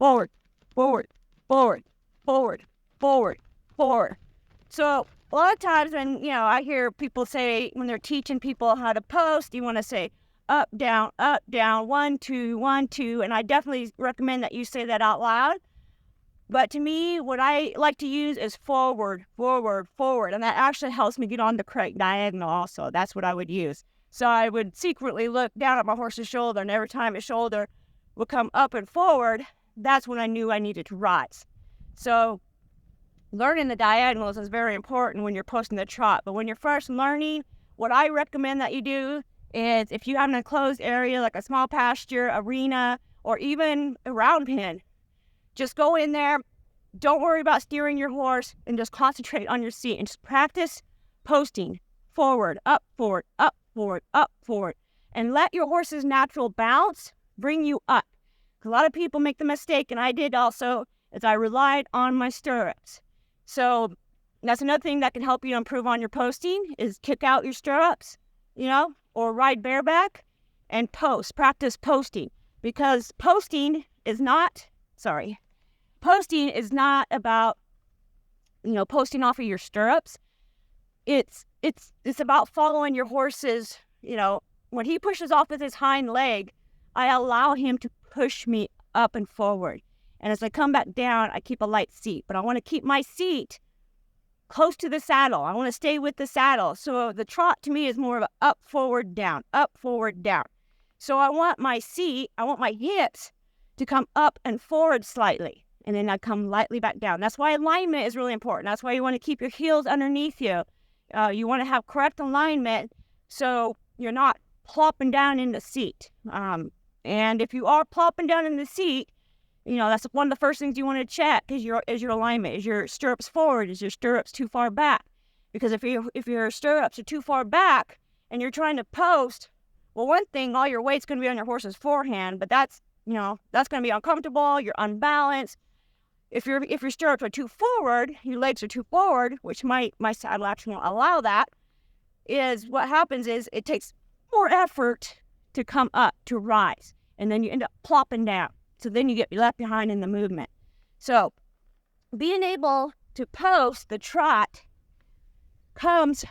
forward, forward, forward, forward, forward, forward. So a lot of times when, I hear people say, when they're teaching people how to post, you want to say up, down, 1, 2, 1, 2. And I definitely recommend that you say that out loud. But to me, what I like to use is forward, forward, forward. And that actually helps me get on the correct diagonal also. That's what I would use. So I would secretly look down at my horse's shoulder, and every time his shoulder would come up and forward, that's when I knew I needed to rise. So learning the diagonals is very important when you're posting the trot. But when you're first learning, what I recommend that you do is, if you have an enclosed area like a small pasture, arena, or even a round pen, just go in there. Don't worry about steering your horse, and just concentrate on your seat and just practice posting forward, up, forward, up, forward, up, forward, and let your horse's natural bounce bring you up. A lot of people make the mistake, and I did also, is I relied on my stirrups. So that's another thing that can help you improve on your posting, is kick out your stirrups, or ride bareback and practice posting, because posting is not about, posting off of your stirrups. It's about following your horse's, when he pushes off with his hind leg, I allow him to push me up and forward. And as I come back down, I keep a light seat, but I want to keep my seat close to the saddle. I want to stay with the saddle. So the trot to me is more of a up, forward, down, up, forward, down. So I want my hips to come up and forward slightly, and then I come lightly back down. That's why alignment is really important. That's why you want to keep your heels underneath you. You want to have correct alignment so you're not plopping down in the seat. And if you are plopping down in the seat, that's one of the first things you want to check is your alignment. Is your stirrups forward? Is your stirrups too far back? Because if your stirrups are too far back and you're trying to post, well, one thing, all your weight's going to be on your horse's forehand, but that's going to be uncomfortable. You're unbalanced. If your stirrups are too forward, your legs are too forward, which my saddle actually won't allow that, is what happens is it takes more effort to come up, to rise, and then you end up plopping down. So then you get left behind in the movement. So being able to post the trot comes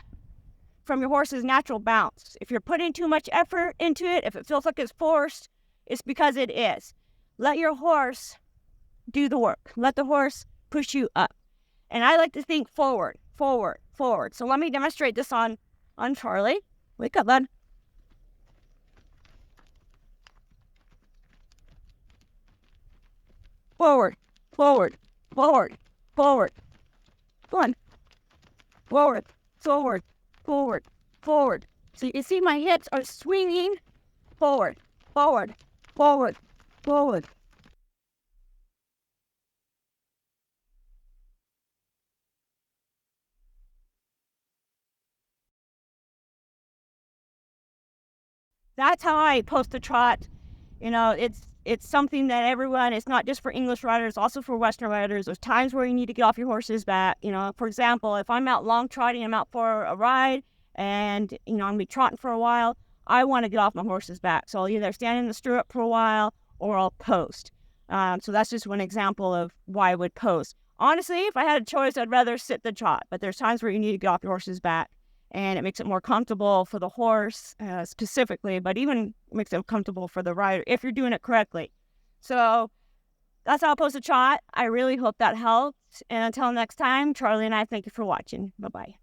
from your horse's natural bounce. If you're putting too much effort into it, if it feels like it's forced, it's because it is. Let your horse do the work. Let the horse push you up. And I like to think forward, forward, forward. So let me demonstrate this on Charlie. Wake up, bud. Forward, forward, forward, forward. Go on. Forward, forward, forward, forward. So you see my hips are swinging forward, forward, forward, forward. That's how I post the trot. It's something that everyone, it's not just for English riders, also for Western riders. There's times where you need to get off your horse's back. For example, if I'm out long trotting, I'm out for a ride, and, I'm going to be trotting for a while, I want to get off my horse's back. So I'll either stand in the stirrup for a while or I'll post. So that's just one example of why I would post. Honestly, if I had a choice, I'd rather sit the trot, but there's times where you need to get off your horse's back, and it makes it more comfortable for the horse specifically, but even makes it comfortable for the rider if you're doing it correctly. So that's how I post a trot. I really hope that helped. And until next time, Charlie and I thank you for watching. Bye-bye.